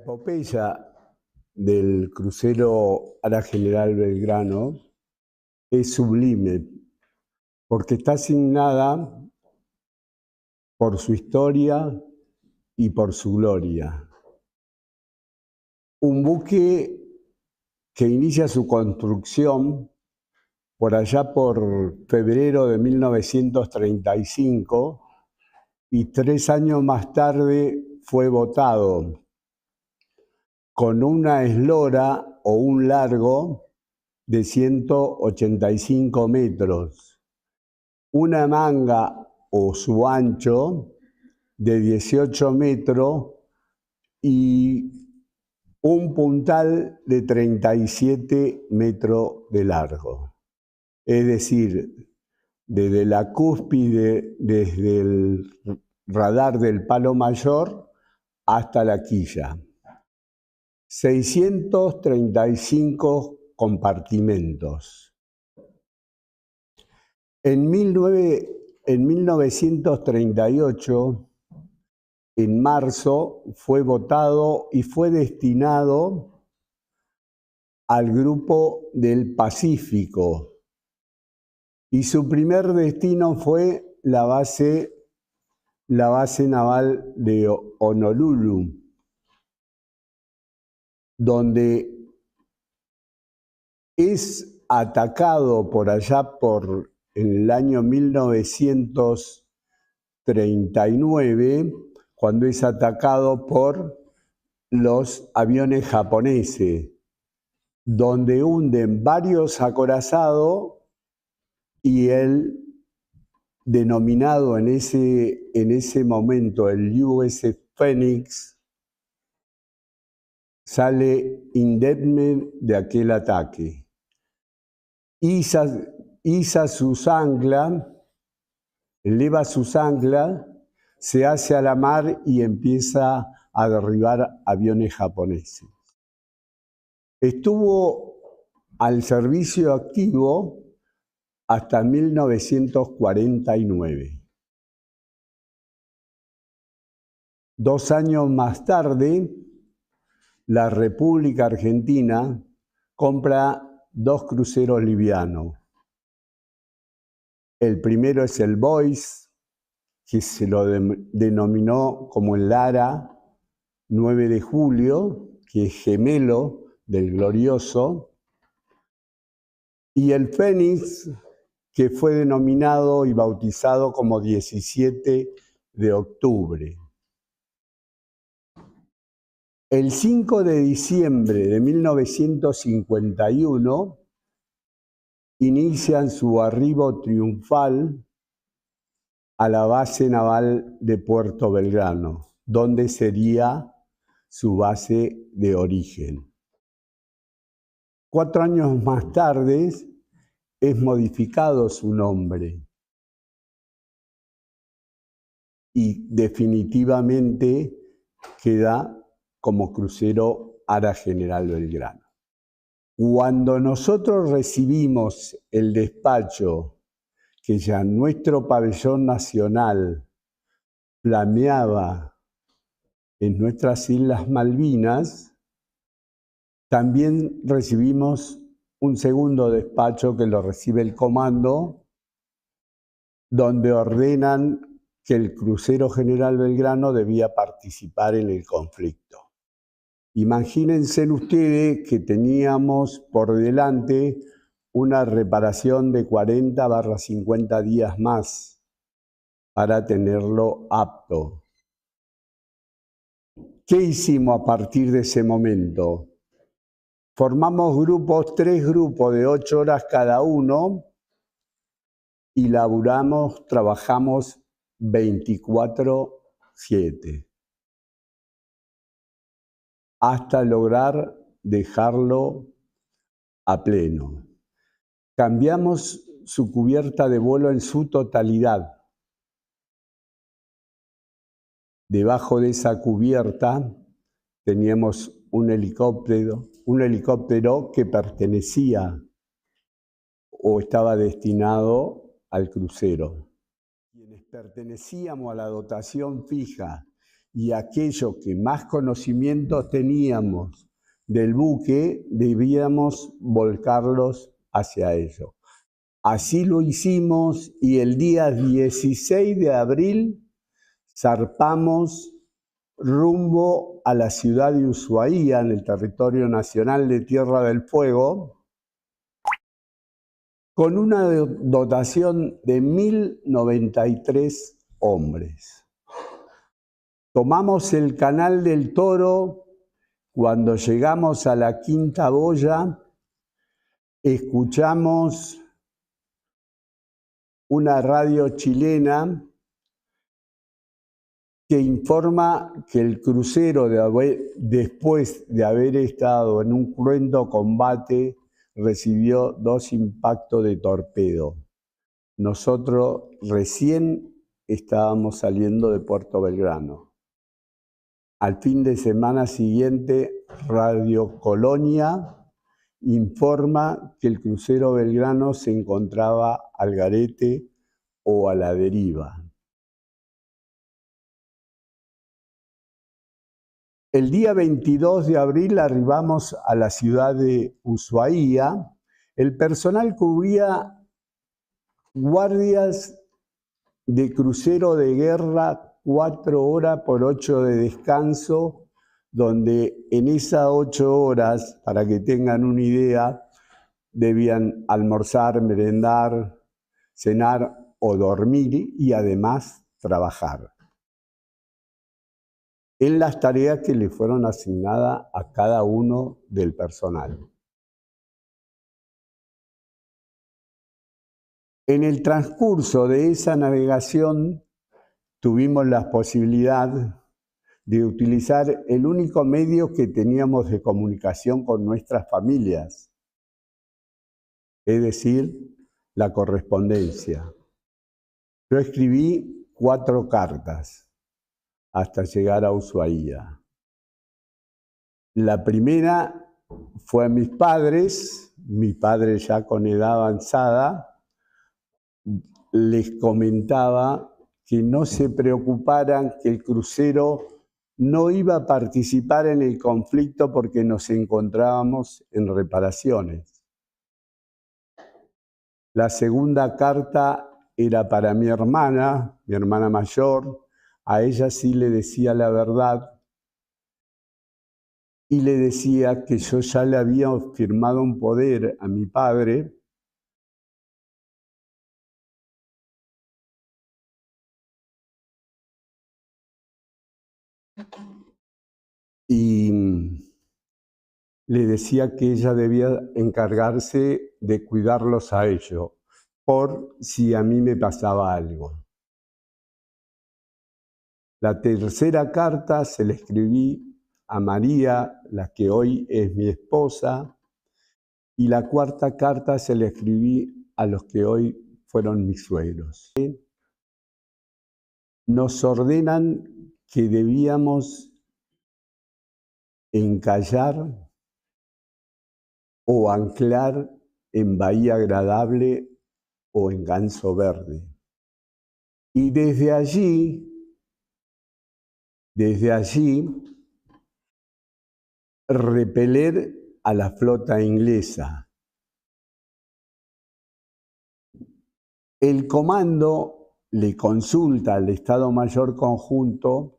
epopeya del crucero Ara General Belgrano es sublime, porque está asignada por su historia y por su gloria. Un buque que inicia su construcción por allá por febrero de 1935 y 3 años más tarde fue botado con una eslora o un largo de 185 metros, una manga o su ancho de 18 metros y un puntal de 37 metros de largo. Es decir, desde la cúspide, desde el radar del palo mayor hasta la quilla. 635 compartimentos. En 1938, en marzo, fue votado y fue destinado al Grupo del Pacífico. Y su primer destino fue la base naval de Honolulu, donde es atacado por allá por el año 1939, cuando es atacado por los aviones japoneses, donde hunden varios acorazados y él, denominado en ese momento el USS Phoenix, sale indemne de aquel ataque. Iza sus anclas, eleva sus anclas, se hace a la mar y empieza a derribar aviones japoneses. Estuvo al servicio activo hasta 1949. 2 años más tarde, la República Argentina compra 2 cruceros livianos. El primero es el Boyce, que se lo denominó como el Lara 9 de julio, que es gemelo del Glorioso, y el Fénix, que fue denominado y bautizado como 17 de octubre. El 5 de diciembre de 1951 inician su arribo triunfal a la base naval de Puerto Belgrano, donde sería su base de origen. 4 años más tarde es modificado su nombre y definitivamente queda como crucero Ara General Belgrano. Cuando nosotros recibimos el despacho que ya nuestro pabellón nacional flameaba en nuestras Islas Malvinas, también recibimos un segundo despacho que lo recibe el comando, donde ordenan que el crucero General Belgrano debía participar en el conflicto. Imagínense ustedes que teníamos por delante una reparación de 40-50 días más para tenerlo apto. ¿Qué hicimos a partir de ese momento? Formamos grupos, 3 grupos de 8 horas cada uno y trabajamos 24/7 hasta lograr dejarlo a pleno. Cambiamos su cubierta de vuelo en su totalidad. Debajo de esa cubierta teníamos un helicóptero que pertenecía o estaba destinado al crucero. Quienes pertenecíamos a la dotación fija y aquello que más conocimientos teníamos del buque, debíamos volcarlos hacia ello. Así lo hicimos y el día 16 de abril zarpamos rumbo a la ciudad de Ushuaia, en el territorio nacional de Tierra del Fuego, con una dotación de 1093 hombres. Tomamos el Canal del Toro. Cuando llegamos a la Quinta Boya, escuchamos una radio chilena que informa que el crucero, después de haber estado en un cruento combate, recibió 2 impactos de torpedo. Nosotros recién estábamos saliendo de Puerto Belgrano. Al fin de semana siguiente, Radio Colonia informa que el crucero Belgrano se encontraba al garete o a la deriva. El día 22 de abril arribamos a la ciudad de Ushuaia. El personal cubría guardias de crucero de guerra 4 horas por 8 de descanso, donde en esas 8 horas, para que tengan una idea, debían almorzar, merendar, cenar o dormir y además trabajar en las tareas que le fueron asignadas a cada uno del personal. En el transcurso de esa navegación tuvimos la posibilidad de utilizar el único medio que teníamos de comunicación con nuestras familias, es decir, la correspondencia. Yo escribí 4 cartas hasta llegar a Ushuaia. La primera fue a mis padres, mi padre ya con edad avanzada, les comentaba que no se preocuparan, que el crucero no iba a participar en el conflicto porque nos encontrábamos en reparaciones. La segunda carta era para mi hermana mayor. A ella sí le decía la verdad y le decía que yo ya le había firmado un poder a mi padre y le decía que ella debía encargarse de cuidarlos a ellos por si a mí me pasaba algo. La tercera carta se la escribí a María, la que hoy es mi esposa, y la cuarta carta se la escribí a los que hoy fueron mis suegros. Nos ordenan que debíamos encallar o anclar en Bahía Agradable o en Ganso Verde. Y desde allí, repeler a la flota inglesa. El comando le consulta al Estado Mayor Conjunto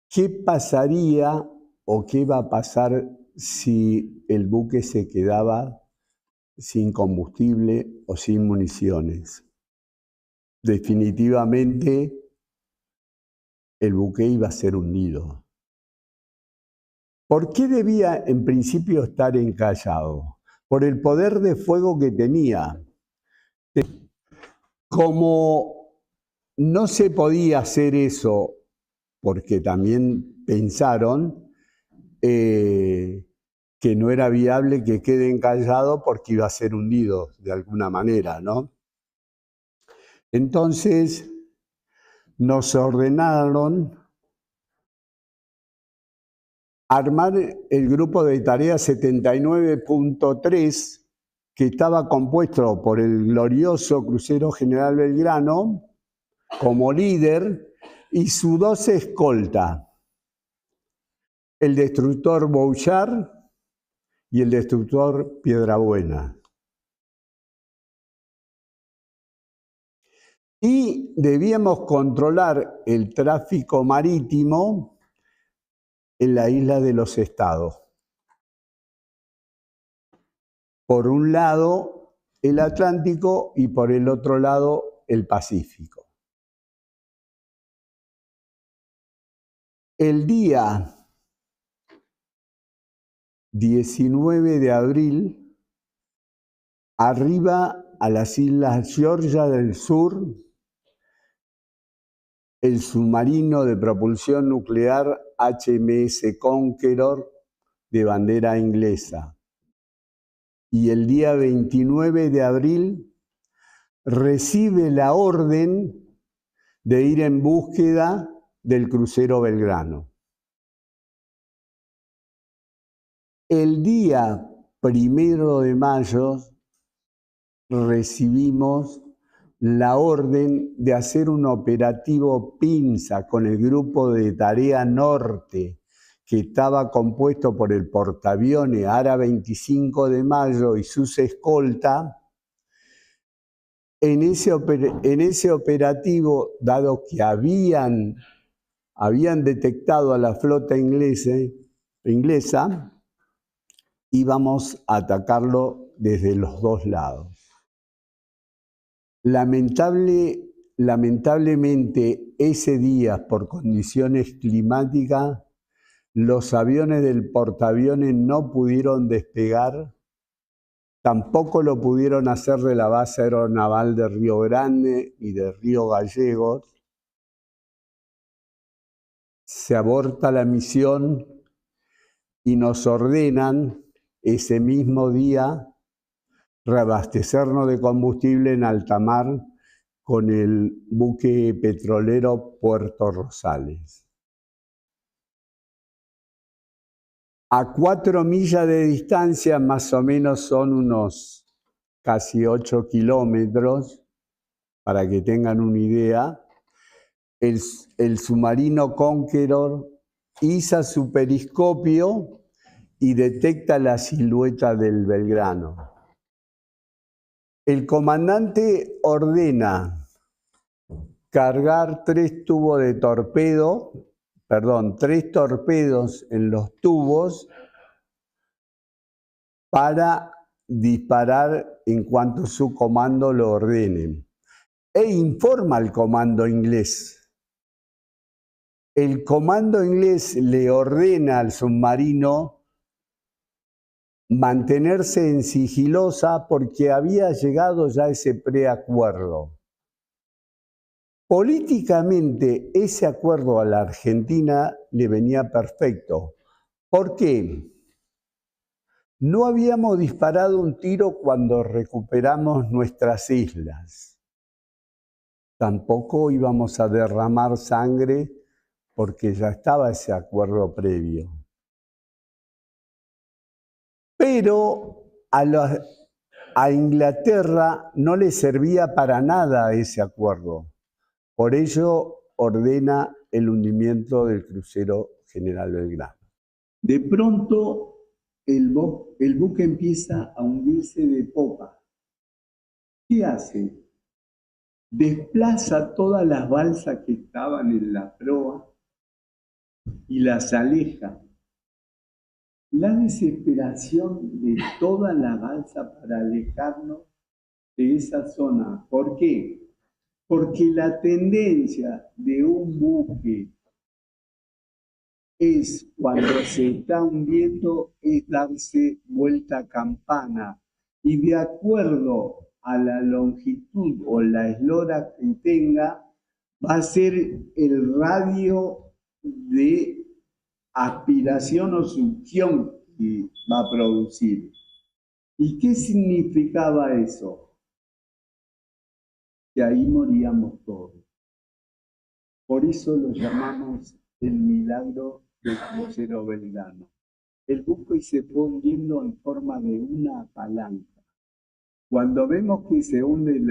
qué pasaría o qué va a pasar si el buque se quedaba sin combustible o sin municiones. Definitivamente el buque iba a ser hundido. ¿Por qué debía en principio estar encallado? Por el poder de fuego que tenía. Como no se podía hacer eso, porque también pensaron que no era viable que quede encallado porque iba a ser hundido de alguna manera, ¿no? Entonces nos ordenaron armar el grupo de tarea 79.3, que estaba compuesto por el glorioso crucero General Belgrano como líder, y su 2 escolta, el destructor Bouchard y el destructor Piedrabuena. Y debíamos controlar el tráfico marítimo en la isla de los Estados. Por un lado el Atlántico y por el otro lado el Pacífico. El día 19 de abril arriba a las Islas Georgia del Sur el submarino de propulsión nuclear HMS Conqueror de bandera inglesa. Y el día 29 de abril recibe la orden de ir en búsqueda del crucero Belgrano. El día 1 de mayo recibimos la orden de hacer un operativo Pinza con el grupo de tarea norte que estaba compuesto por el portaaviones Ara 25 de Mayo y sus escolta. En ese operativo, dado que habían detectado a la flota inglesa, íbamos a atacarlo desde los 2 lados. Lamentablemente, ese día, por condiciones climáticas, los aviones del portaaviones no pudieron despegar, tampoco lo pudieron hacer de la base aeronaval de Río Grande y de Río Gallegos. Se aborta la misión y nos ordenan ese mismo día reabastecernos de combustible en alta mar con el buque petrolero Puerto Rosales. A 4 millas de distancia, más o menos son unos casi 8 kilómetros, para que tengan una idea, el submarino Conqueror iza su periscopio y detecta la silueta del Belgrano. El comandante ordena cargar 3 torpedos en los tubos para disparar en cuanto su comando lo ordene. E informa al comando inglés. El comando inglés le ordena al submarino mantenerse en sigilosa porque había llegado ya ese preacuerdo. Políticamente, ese acuerdo a la Argentina le venía perfecto. ¿Por qué? No habíamos disparado un tiro cuando recuperamos nuestras islas. Tampoco íbamos a derramar sangre porque ya estaba ese acuerdo previo. Pero a Inglaterra no le servía para nada ese acuerdo. Por ello ordena el hundimiento del crucero General Belgrano. De pronto el buque empieza a hundirse de popa. ¿Qué hace? Desplaza todas las balsas que estaban en la proa y las aleja. La desesperación de toda la balsa para alejarnos de esa zona. ¿Por qué? Porque la tendencia de un buque es, cuando se está hundiendo, es darse vuelta a campana. Y de acuerdo a la longitud o la eslora que tenga, va a ser el radio de aspiración o succión que va a producir. ¿Y qué significaba eso? Que ahí moríamos todos. Por eso lo llamamos el milagro del crucero Belgrano. El buque se fue hundiendo en forma de una palanca. Cuando vemos que se hunde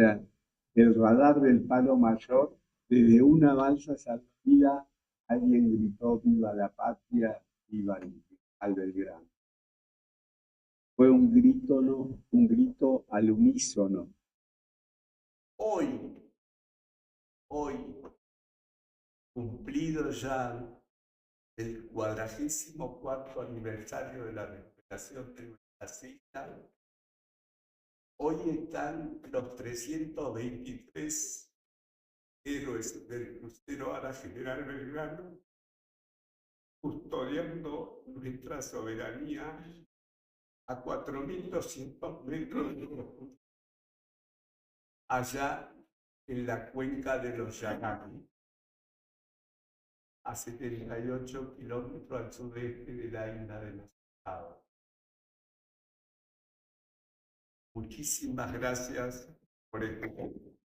el radar del Palo Mayor, desde una balsa salvan vida, alguien gritó viva la patria, viva al Belgrano. Fue un grito, ¿no? Un grito al unísono. Hoy, cumplido ya el 44º aniversario de la recuperación de nuestras islas, hoy están los 323 héroes del crucero a la General Belgrano custodiando nuestra soberanía a 4.200 metros de profundidad, allá en la cuenca de los Yaganes, a 78 kilómetros al sudeste de la isla de los Estados. Muchísimas gracias por escuchar.